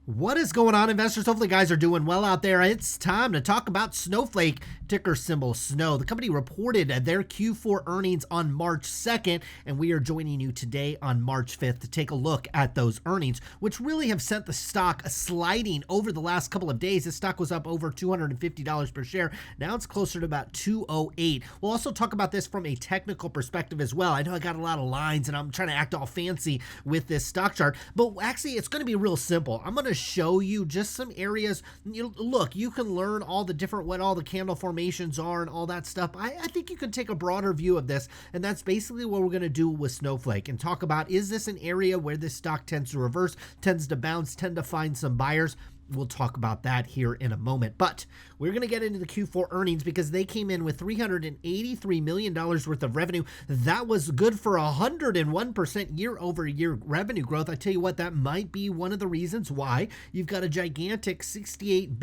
What is going on, investors? Hopefully, guys are doing well out there. It's time to talk about Snowflake, ticker symbol SNOW. The company reported their Q4 earnings on March 2nd, and we are joining you today on March 5th to take a look at those earnings, which really have sent the stock sliding over the last couple of days. The stock was up over $250 per share. Now it's closer to about $208. We'll also talk about this from a technical perspective as well. I know I got a lot of lines, and I'm trying to act all fancy with this stock chart, but actually, it's going to be real simple. I'm going to show you just some areas. Look, you can learn all the different, what all the candle formations are and all that stuff. I think you can take a broader view of this, and that's basically what we're going to do with Snowflake and talk about, is this an area where this stock tends to reverse, tends to bounce, tend to find some buyers? We'll talk about that here in a moment, but we're going to get into the Q4 earnings because they came in with $383 million worth of revenue. That was good for 101% year-over-year revenue growth. I tell you what, that might be one of the reasons why you've got a gigantic $68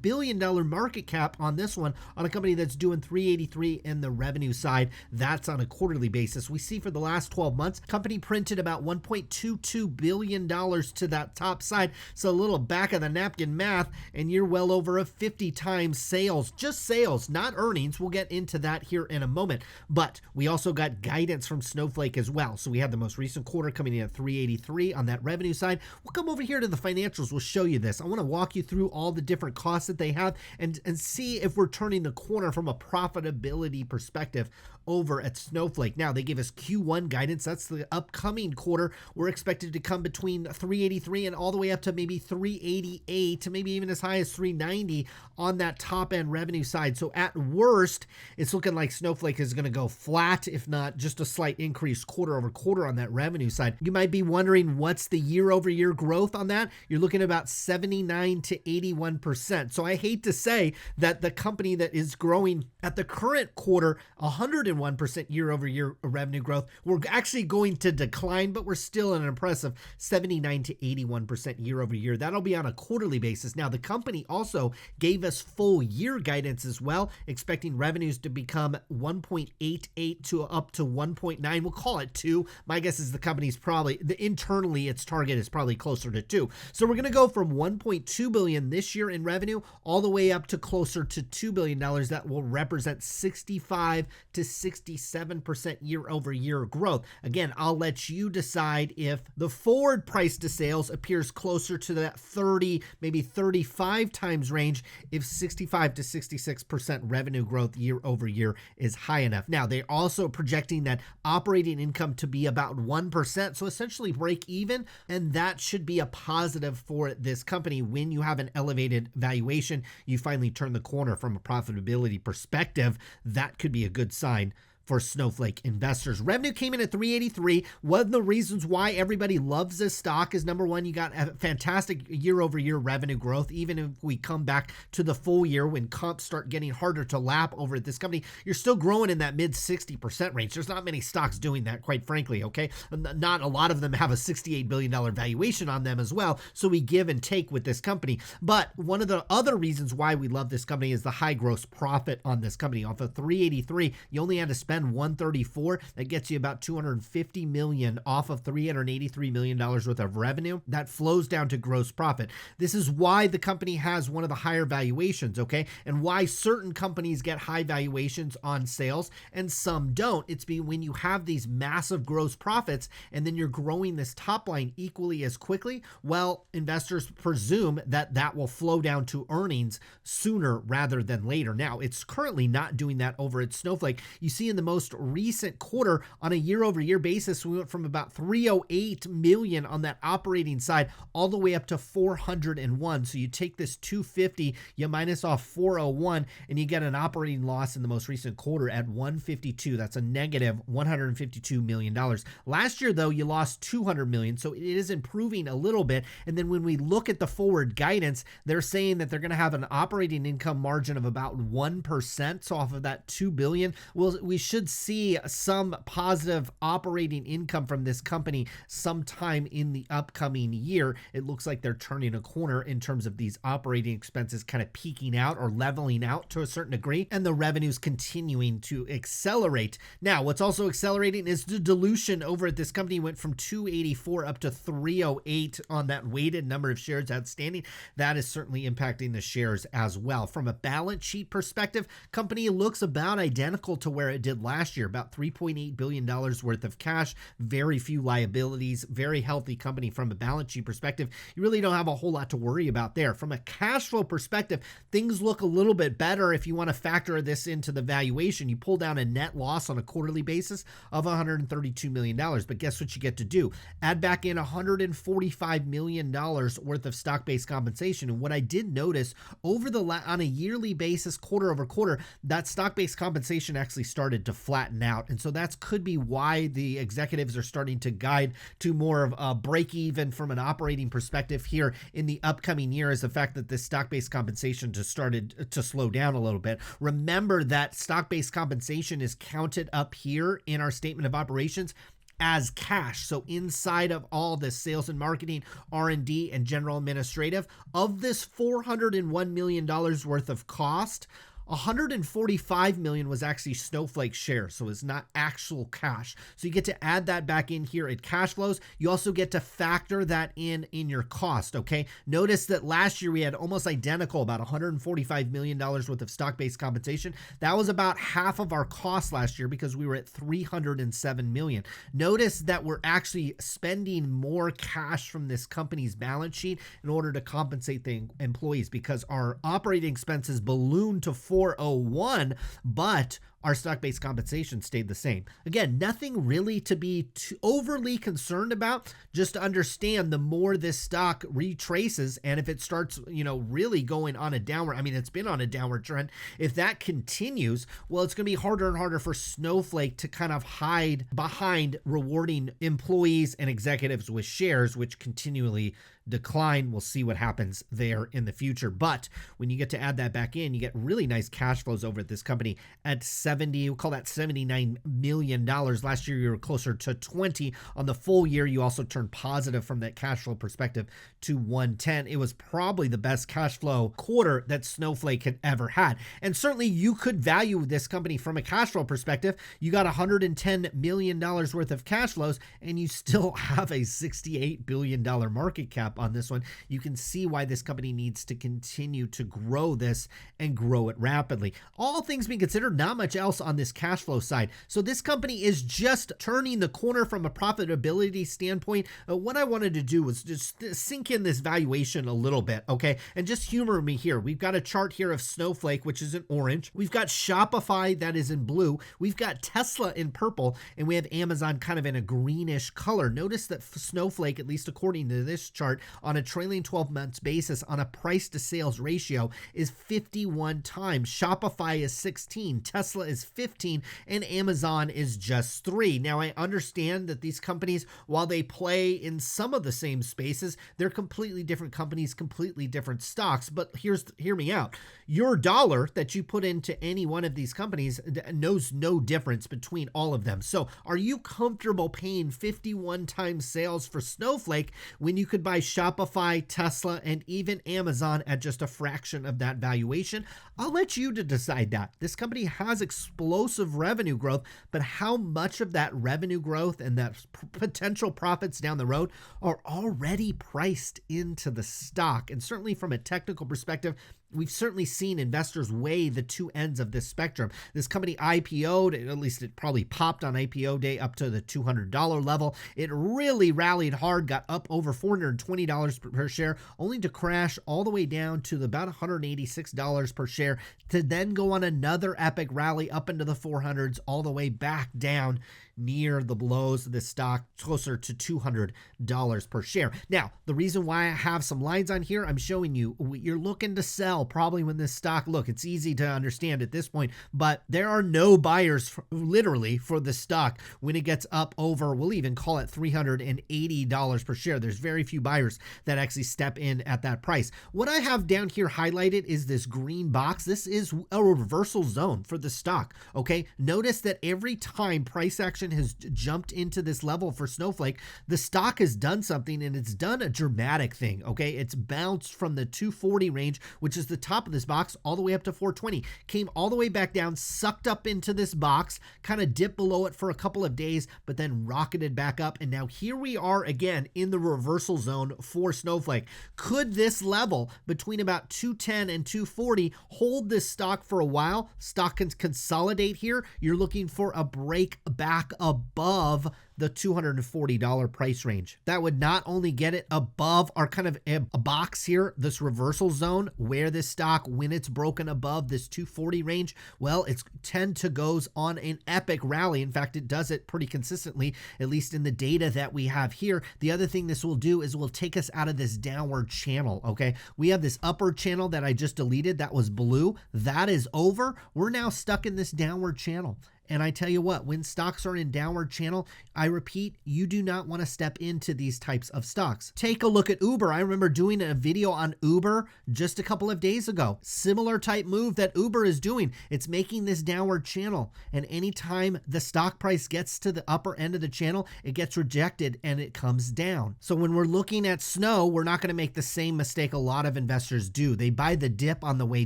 billion market cap on this one, on a company that's doing 383 in the revenue side. That's on a quarterly basis. We see for the last 12 months, company printed about $1.22 billion to that top side. So a little back of the napkin math, and you're well over a 50 times sales, just sales, not earnings. We'll get into that here in a moment, but we also got guidance from Snowflake as well. So we had the most recent quarter coming in at 383 on that revenue side. We'll come over here to the financials. We'll show you this. I want to walk you through all the different costs that they have and see if we're turning the corner from a profitability perspective over at Snowflake. Now, they gave us Q1 guidance. That's the upcoming quarter. We're expected to come between 383 and all the way up to maybe 388 to maybe even as high as 390 on that top end revenue side. So at worst, it's looking like Snowflake is going to go flat, if not just a slight increase quarter over quarter on that revenue side. You might be wondering, what's the year over year growth on that? You're looking at about 79 to 81%. So I hate to say that the company that is growing at the current quarter 101% year over year revenue growth, we're actually going to decline, but we're still an impressive 79 to 81% year over year. That'll be on a quarterly basis. Now, the company also gave us full year guidance as well, expecting revenues to become 1.88 to up to 1.9. We'll call it 2. My guess is the company's probably, internally, its target is probably closer to 2. So we're going to go from 1.2 billion this year in revenue all the way up to closer to $2 billion. That will represent 65 to 67% year over year growth. Again, I'll let you decide if the forward price to sales appears closer to that 30, maybe 35 times range, if 65 to 66% revenue growth year over year is high enough. Now, they're also projecting that operating income to be about 1%, so essentially break even, and that should be a positive for this company. When you have an elevated valuation, you finally turn the corner from a profitability perspective. That could be a good sign for Snowflake investors. Revenue came in at 383. One of the reasons why everybody loves this stock is, number one, you got a fantastic year over year revenue growth. Even if we come back to the full year when comps start getting harder to lap over at this company, you're still growing in that mid 60% range. There's not many stocks doing that, quite frankly, okay? Not a lot of them have a $68 billion valuation on them as well, so we give and take with this company. But one of the other reasons why we love this company is the high gross profit on this company. Off of 383, you only had to spend 134. That gets you about 250 million off of $383 million worth of revenue. That flows down to gross profit. This is why the company has one of the higher valuations, okay? And why certain companies get high valuations on sales and some don't. It's when you have these massive gross profits and then you're growing this top line equally as quickly, well, investors presume that that will flow down to earnings sooner rather than later. Now, it's currently not doing that over at Snowflake. You see in the most recent quarter, on a year over year basis, we went from about 308 million on that operating side all the way up to 401. So you take this 250, you minus off 401, and you get an operating loss in the most recent quarter at 152. That's a negative $152 million. Last year, though, you lost 200 million. So it is improving a little bit. And then when we look at the forward guidance, they're saying that they're going to have an operating income margin of about 1%. So off of that 2 billion, well, we should should see some positive operating income from this company sometime in the upcoming year. It looks like they're turning a corner in terms of these operating expenses kind of peaking out or leveling out to a certain degree, and the revenues continuing to accelerate. Now, what's also accelerating is the dilution over at this company went from 284 up to 308 on that weighted number of shares outstanding. That is certainly impacting the shares as well. From a balance sheet perspective, company looks about identical to where it did last year, about $3.8 billion worth of cash, very few liabilities, very healthy company from a balance sheet perspective. You really don't have a whole lot to worry about there. From a cash flow perspective, things look a little bit better if you want to factor this into the valuation. You pull down a net loss on a quarterly basis of $132 million, but guess what you get to do? Add back in $145 million worth of stock-based compensation. And what I did notice over on a yearly basis, quarter over quarter, that stock-based compensation actually started to flatten out. And so that could be why the executives are starting to guide to more of a break even from an operating perspective here in the upcoming year, is the fact that this stock-based compensation just started to slow down a little bit. Remember that stock-based compensation is counted up here in our statement of operations as cash. So inside of all this sales and marketing, R&D, and general administrative, of this $401 million worth of cost, $145 million was actually Snowflake shares, so it's not actual cash. So you get to add that back in here at cash flows. You also get to factor that in your cost, okay? Notice that last year we had almost identical, about $145 million worth of stock-based compensation. That was about half of our cost last year because we were at $307 million. Notice that we're actually spending more cash from this company's balance sheet in order to compensate the employees because our operating expenses ballooned to 401, but our stock-based compensation stayed the same. Again, nothing really to be too overly concerned about. Just to understand, the more this stock retraces, and if it starts, really going on a downward, it's been on a downward trend. If that continues, well, it's going to be harder and harder for Snowflake to kind of hide behind rewarding employees and executives with shares, which continually decline. We'll see what happens there in the future. But when you get to add that back in, you get really nice cash flows over at this company at we'll call that $79 million. Last year, you were closer to 20. On the full year, you also turned positive from that cash flow perspective to 110. It was probably the best cash flow quarter that Snowflake had ever had. And certainly you could value this company from a cash flow perspective. You got $110 million worth of cash flows, and you still have a $68 billion market cap on this one. You can see why this company needs to continue to grow this and grow it rapidly. All things being considered, not much else on this cash flow side. So this company is just turning the corner from a profitability standpoint. What I wanted to do was just sink in this valuation a little bit, okay? And just humor me here. We've got a chart here of Snowflake, which is in orange. We've got Shopify that is in blue. We've got Tesla in purple, and we have Amazon kind of in a greenish color. Notice that Snowflake, at least according to this chart, on a trailing 12 months basis on a price to sales ratio is 51 times. Shopify is 16, Tesla is 15, and Amazon is just 3. Now, I understand that these companies, while they play in some of the same spaces, they're completely different companies, completely different stocks. But hear me out. Your dollar that you put into any one of these companies knows no difference between all of them. So are you comfortable paying 51 times sales for Snowflake when you could buy Shopify, Tesla, and even Amazon at just a fraction of that valuation? I'll let you to decide that. This company has explosive revenue growth, but how much of that revenue growth and that potential profits down the road are already priced into the stock? And certainly from a technical perspective, we've certainly seen investors weigh the two ends of this spectrum. This company IPO'd, at least it probably popped on IPO day up to the $200 level. It really rallied hard, got up over $420 per share, only to crash all the way down to about $186 per share, to then go on another epic rally up into the 400s, all the way back down near the lows of this stock, closer to $200 per share. Now, the reason why I have some lines on here, I'm showing you, you're looking to sell probably when this stock, look, it's easy to understand at this point, but there are no buyers literally for the stock when it gets up over, we'll even call it $380 per share. There's very few buyers that actually step in at that price. What I have down here highlighted is this green box. This is a reversal zone for the stock. Okay. Notice that every time price action has jumped into this level for Snowflake, the stock has done something, and it's done a dramatic thing. Okay. It's bounced from the 240 range, which is the top of this box, all the way up to 420, came all the way back down, sucked up into this box, kind of dipped below it for a couple of days, but then rocketed back up. And now here we are again in the reversal zone for Snowflake. Could this level between about 210 and 240 hold this stock for a while? Stock can consolidate here. You're looking for a break back above the $240 price range. That would not only get it above our kind of a box here, this reversal zone where this stock, when it's broken above this 240 range, well, it's tend to goes on an epic rally. In fact, it does it pretty consistently, at least in the data that we have here. The other thing this will do is will take us out of this downward channel. Okay. We have this upper channel that I just deleted. That was blue. That is over. We're now stuck in this downward channel. And I tell you what, when stocks are in downward channel, I repeat, you do not want to step into these types of stocks. Take a look at Uber. I remember doing a video on Uber just a couple of days ago. Similar type move that Uber is doing. It's making this downward channel. And anytime the stock price gets to the upper end of the channel, it gets rejected and it comes down. So when we're looking at Snow, we're not going to make the same mistake a lot of investors do. They buy the dip on the way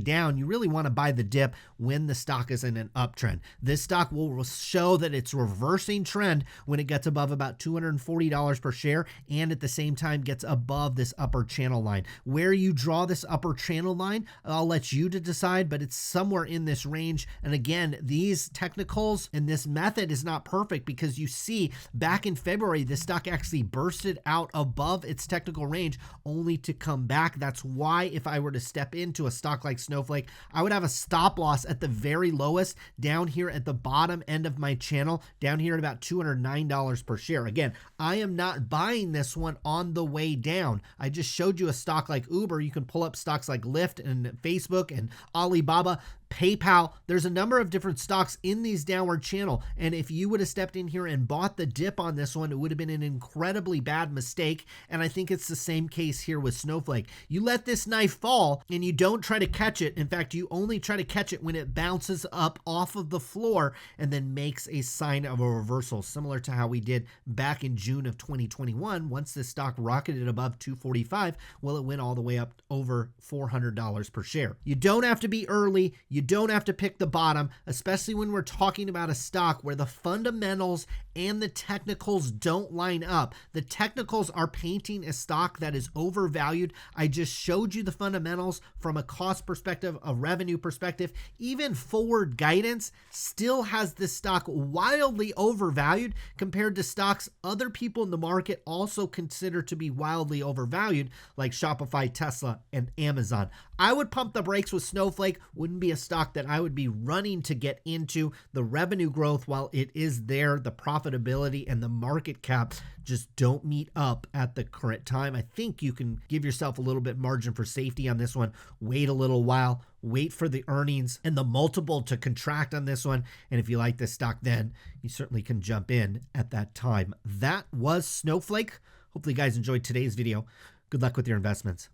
down. You really want to buy the dip when the stock is in an uptrend. This stock will show that it's reversing trend when it gets above about $240 per share, and at the same time gets above this upper channel line. Where you draw this upper channel line, I'll let you to decide, but it's somewhere in this range. And again, these technicals and this method is not perfect because you see back in February, the stock actually bursted out above its technical range only to come back. That's why if I were to step into a stock like Snowflake, I would have a stop loss at the very lowest down here at the bottom end of my channel, down here at about $209 per share. Again, I am not buying this one on the way down. I just showed you a stock like Uber. You can pull up stocks like Lyft and Facebook and Alibaba, PayPal. There's a number of different stocks in these downward channel. And if you would have stepped in here and bought the dip on this one, it would have been an incredibly bad mistake. And I think it's the same case here with Snowflake. You let this knife fall and you don't try to catch it. In fact, you only try to catch it when it bounces up off of the floor and then makes a sign of a reversal, similar to how we did back in June of 2021. Once this stock rocketed above 245, well, it went all the way up over $400 per share. You don't have to be early. You don't have to pick the bottom, especially when we're talking about a stock where the fundamentals and the technicals don't line up. The technicals are painting a stock that is overvalued. I just showed you the fundamentals from a cost perspective, a revenue perspective. Even forward guidance still has this stock wildly overvalued compared to stocks other people in the market also consider to be wildly overvalued, like Shopify, Tesla, and Amazon. I would pump the brakes with Snowflake. Wouldn't be a stock that I would be running to get into. The revenue growth, while it is there, the profitability and the market cap just don't meet up at the current time. I think you can give yourself a little bit margin for safety on this one. Wait a little while. Wait for the earnings and the multiple to contract on this one. And if you like this stock, then you certainly can jump in at that time. That was Snowflake. Hopefully you guys enjoyed today's video. Good luck with your investments.